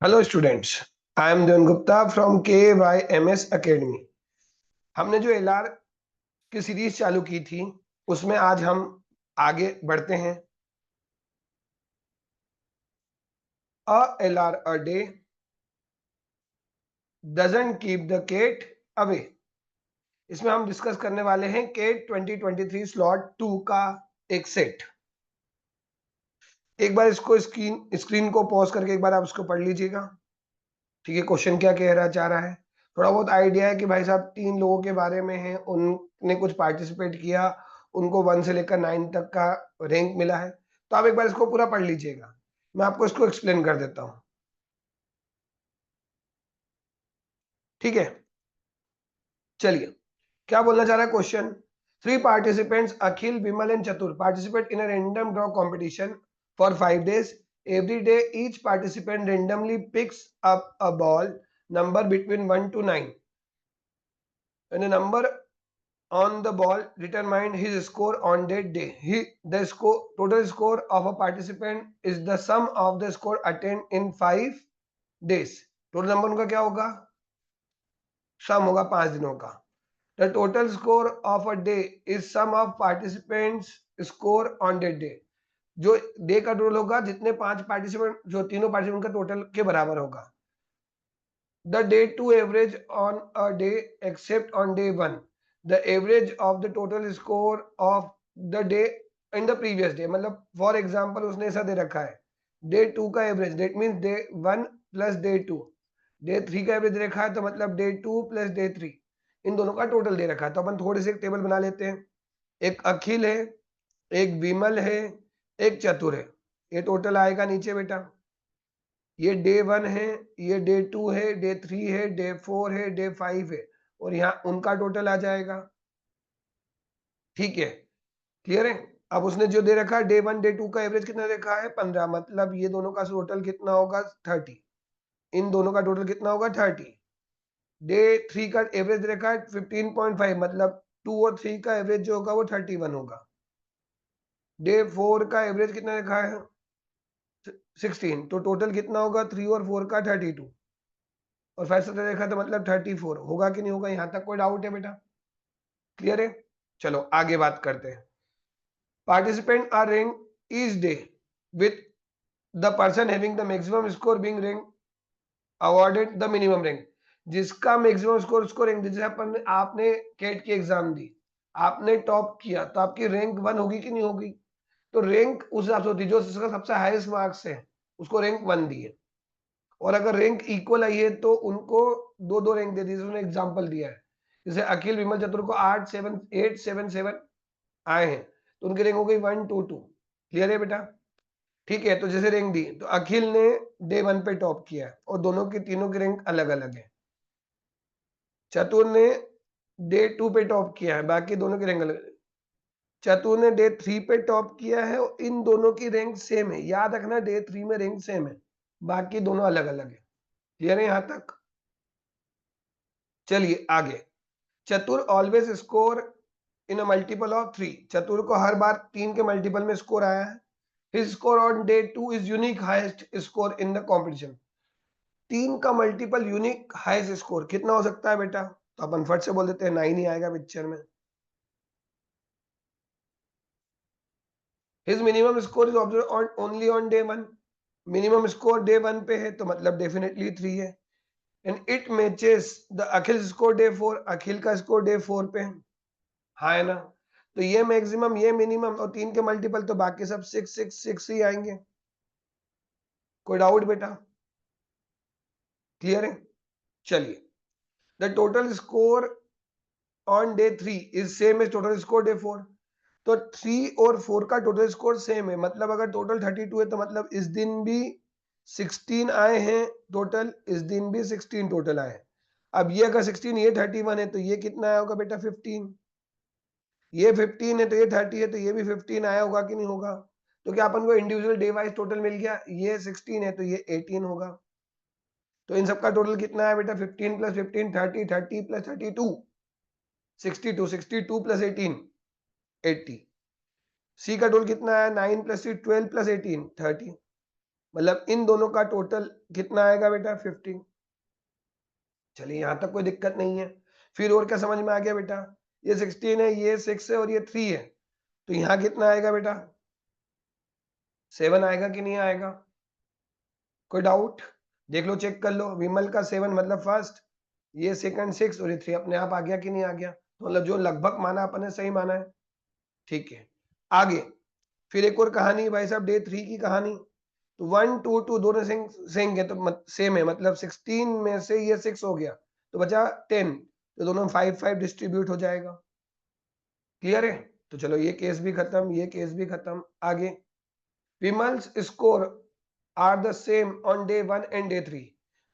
Hello students, I am Devan Gupta from KYMS academy. हमने जो LR की सीरीज चालू की थी उसमें आज हम आगे बढ़ते हैं। A LR a day doesn't keep the cat away. इसमें हम डिस्कस करने वाले हैं कैट 2023 स्लॉट 2 का एक सेट। एक बार इसको स्क्रीन को पॉज करके एक बार आप इसको पढ़ लीजिएगा। ठीक है, क्वेश्चन क्या कह रहा चाह रहा है, थोड़ा बहुत आइडिया है कि भाई साहब 3 लोगों के बारे में है, उनने कुछ पार्टिसिपेट किया, उनको 1 से लेकर 9 तक का रैंक मिला है। तो आप एक बार इसको पूरा पढ़ लीजिएगा, मैं आपको इसको एक्सप्लेन कर देता हूं। ठीक है, चलिए क्या बोलना चाह रहा है question. 3 participants Akhil, Vimal and Chatur participate in a random draw competition for 5 days. Every day each participant randomly picks up a ball number between 1 to 9 and a number on the ball determine his score on that day. The total score of a participant is the sum of the score attained in 5 days. Total number उनका क्या होगा, sum होगा 5 दिनों का। The total score of a day is sum of participants score on that day. जो day का total होगा जितने 5 पार्टिसिपेंट, जो तीनों पार्टिसिपेंट का टोटल के बराबर होगा। The day 2 average on a day except on day 1. The average of the total score of the day in the previous day. मतलब फॉर एग्जाम्पल उसने ऐसा दे रखा है, डे 2 का average, that means day 1 plus day 2, day 3 का average दे रखा है तो मतलब डे 2 प्लस डे 3, इन दोनों का टोटल दे रखा है। तो अपन थोड़े से एक टेबल बना लेते हैं। एक अखिल है, एक विमल है, एक चतुर है। ये टोटल आएगा नीचे बेटा। ये डे 1 है, ये डे 2 है, डे 3 है, डे 4 है, डे 5 है, और यहाँ उनका टोटल आ जाएगा। ठीक है, क्लियर है। अब उसने जो दे रखा है डे 1 डे 2 का एवरेज कितना रखा है 15, मतलब ये दोनों का टोटल कितना होगा 30, इन दोनों का टोटल कितना होगा 30। डे 3 का एवरेज रखा है 15.5, मतलब 2 और 3 का एवरेज जो होगा वो 31 होगा। डे 4 का एवरेज कितना रखा है 16, तो टोटल कितना होगा 3 और 4 का 32, और 5 से देखा तो मतलब 34 होगा कि नहीं होगा। यहां तक कोई डाउट है बेटा, क्लियर है। चलो आगे बात करते हैं। Participant are rank each day with the person having the maximum score being rank awarded the minimum rank. जिसका मैक्सिमम स्कोर उसको रैंक, जैसे अपन आपने कैट की एग्जाम दी, आपने टॉप किया तो आपकी रैंक 1 होगी कि नहीं होगी। तो रैंक उस हिसाब से होती है, जो सबसे हाईएस्ट मार्क्स है उसको रैंक 1 दी है, और अगर रैंक इक्वल आई है तो उनको दो दो रैंक दे दी। उसने एग्जांपल दिया है, जैसे अखिल विमल चतुर को 8 7 आए हैं तो उनकी रैंक हो गई 1 2 2। क्लियर है बेटा। ठीक है, तो जैसे रैंक दी तो अखिल ने डे 1 पे टॉप किया है और दोनों की तीनों की रैंक अलग अलग है। चतुर ने डे 2 पे टॉप किया है, बाकी दोनों की रैंक अलग है। चतुर ने डे 3 पे टॉप किया है और इन दोनों की रैंक सेम है। याद रखना डे 3 में रैंक सेम है, बाकी दोनों अलग अलग है। क्लियर है यहां तक। चलिए आगे। चतुर always score in a multiple of 3। चतुर को हर बार 3 के मल्टीपल में स्कोर आया है। His score on day 2 is unique highest score in the competition. 3 का मल्टीपल यूनिक हाईएस्ट स्कोर कितना हो सकता है बेटा, तो अपन फट से बोल देते हैं 9 ही आएगा पिक्चर में। His minimum score is observe only on day 1। Minimum score day 1 पे है तो मतलब डेफिनेटली 3 है। And it matches the Akhil score day 4। अखिल का स्कोर डे 4 पे है, हाँ है ना। तो ये मैक्सिमम ये मिनिमम और 3 के मल्टीपल, तो बाकी सब 6 6 6 ही आएंगे। कोई डाउट बेटा, क्लियर है। चलिए, the total score on day 3 is same as total score day 4। तो 3 और 4 का टोटल स्कोर सेम है, मतलब अगर टोटल 32 है तो मतलब इस दिन भी 16 आए हैं टोटल, इस दिन भी 16 टोटल आए। अब ये अगर 16 ये 31 है तो ये कितना आया होगा बेटा 15। ये 15 है तो ये 30 है तो ये भी 15 आया होगा कि नहीं होगा। तो क्या अपन को इंडिविजुअल डे वाइज टोटल मिल गया, ये 16 है तो ये 18 होगा। तो इन सबका टोटल कितना है बेटा 15 प्लस 15 30, 30 प्लस 32 62, 62 प्लस 18 80। सी का टोटल कितना है 9 प्लस 3 12 प्लस 18 30, मतलब इन दोनों का टोटल कितना आएगा बेटा 15। चलिए यहां तक कोई दिक्कत नहीं है। फिर और क्या समझ में आ गया बेटा, ये 16 है, ये 6 है और ये 3 है, तो यहाँ कितना आएगा बेटा 7 आएगा कि नहीं आएगा? कोई डाउट? देख लो, चेक कर लो। विमल का 7 मतलब फर्स्ट, ये सेकंड 6 और ये 3 अपने आप आ गया कि नहीं आ गया? तो मतलब जो लगभग माना अपन ने सही माना है। ठीक है, आगे फिर एक और कहानी है भाई साहब, डे 3 की कहानी। तो 1 2 2 दोनों सेम है, तो सेम है, मतलब 16 में से ये 6 हो गया तो बचा 10, तो दोनों 5 5 डिस्ट्रीब्यूट हो जाएगा। क्लियर है? तो चलो ये केस भी खत्म, ये केस भी खत्म। आगे, Vimal's score are the same on day 1 and day 3।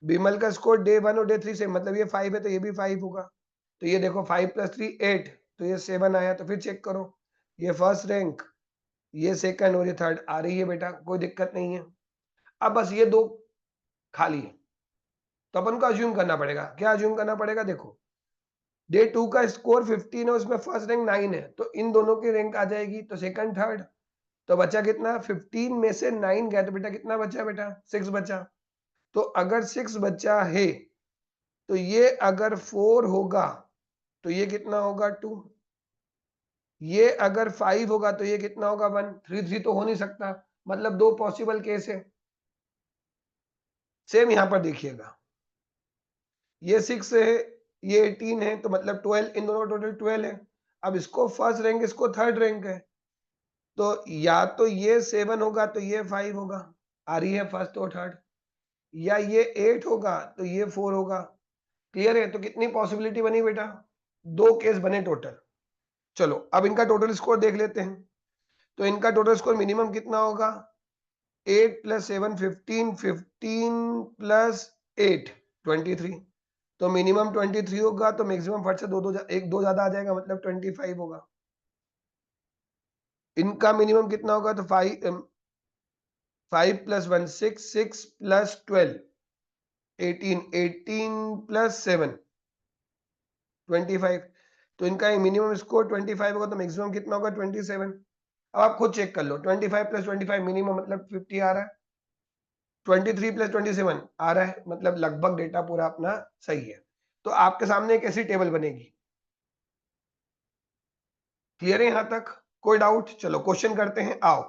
Vimal का स्कोर डे 1 और डे 3 से, मतलब ये 5 है तो ये भी 5 होगा। तो ये देखो 5 + 3 8, तो ये 7 आया। तो फिर चेक करो, ये फर्स्ट रैंक, ये सेकंड और ये थर्ड आ रही है बेटा, कोई दिक्कत नहीं है। अब बस ये दो खाली है, तो अपन को अज्यूम करना पड़ेगा। क्या अज्यूम करना पड़ेगा? देखो, डे 2 का स्कोर 15 है, उसमें फर्स्ट रैंक 9 है, तो इन दोनों की रैंक आ जाएगी, तो सेकंड थर्ड। तो बचा कितना? 15 में से 9 गया, तो बेटा कितना बचा बेटा? 6 बचा। तो अगर 6 बचा है, तो ये अगर 4 होगा तो ये कितना होगा? 2। ये अगर 5 होगा तो ये कितना होगा? 1। 3 3 तो हो नहीं सकता, मतलब दो पॉसिबल केस है। सेम यहां पर देखिएगा, ये 6 है, ये 18 है, तो मतलब 12, इन दोनों टोटल 12 है। अब इसको फर्स्ट रैंक, इसको थर्ड रैंक है, तो या तो ये 7 होगा तो ये 5 होगा, आ रही है फर्स्ट और थर्ड, या ये 8 होगा तो ये 4 होगा। क्लियर है? तो कितनी पॉसिबिलिटी बनी बेटा? दो केस बने टोटल। चलो अब इनका टोटल स्कोर देख लेते हैं। तो इनका टोटल स्कोर मिनिमम कितना होगा? 8 + 7 15, 15 + 8 23। तो मिनिमम 23 होगा, तो मैक्सिमम फट से एक दो ज्यादा आ जाएगा, मतलब 25 होगा। इनका मिनिमम कितना होगा? तो 5 + 1 6, 6 + 12 18, 18 + 7 25। तो इनका मिनिमम स्कोर 25 होगा, तो मैक्सिमम कितना होगा? 27। अब आप खुद चेक कर लो, 25 + 25 मिनिमम मतलब 50 आ रहा है, 23 + 27 आ रहा है, मतलब लगभग डेटा पूरा अपना सही है। तो आपके सामने एक ऐसी टेबल बनेगी। क्लियर है यहां तक? कोई डाउट? चलो क्वेश्चन करते हैं, आओ।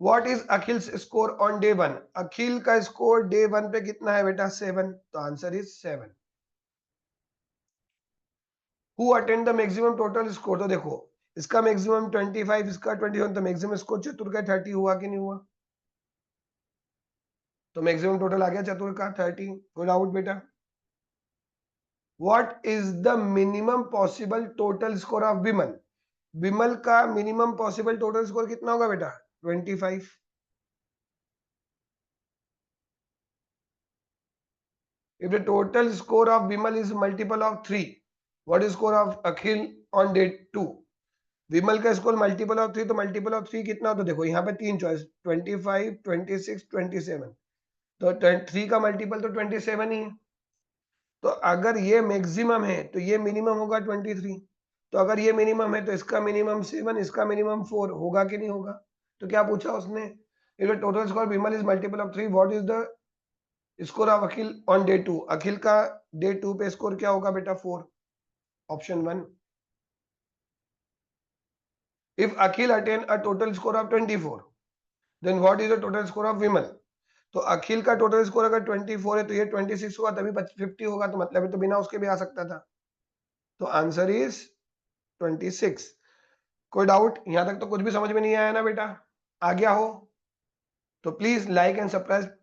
What is Akhil score on day 1? अखिल का स्कोर डे 1 पे कितना है बेटा? 7। तो answer is 7। Who attend the maximum total score? तो देखो, इसका मैक्सिमम 25, इसका 21, तो मैक्सिमम स्कोर चतुर का 30 हुआ कि नहीं हुआ? तो मैक्सिमम टोटल आ गया चतुर का 30। कोई डाउट बेटा? What is the minimum possible total score of Vimal? Vimal का मिनिमम पॉसिबल टोटल स्कोर कितना होगा बेटा? 25। If the total score of Vimal is multiple of 3, what is score of Akhil on day 2? विमल का स्कोर मल्टीपल ऑफ 3, तो multiple of 3 कितना? तो देखो यहाँ पे तीन चॉइस, 25 26 27, तो 3 का मल्टीपल तो 27 ही है। तो अगर ये मैक्सिमम है तो ये मिनिमम होगा 23। तो अगर ये मिनिमम है तो इसका मिनिमम 7, इसका मिनिमम 4 होगा कि नहीं होगा? तो क्या पूछा उसने? If the total score Vimal is multiple of 3, what is the score of Akhil on day 2? Akhil का डे 2 पे स्कोर क्या होगा बेटा? 4। Option 1। If Akhil attain a total score of 24, then what is the total score of Vimal? तो अखिल का टोटल स्कोर अगर 24 है तो ये 26 होगा, तभी 50 होगा, तो मतलब तो बिना उसके भी आ सकता था। तो आंसर इज 26। कोई डाउट? यहां तक तो कुछ भी समझ में नहीं आया ना बेटा? आ गया हो तो प्लीज लाइक एंड सब्सक्राइब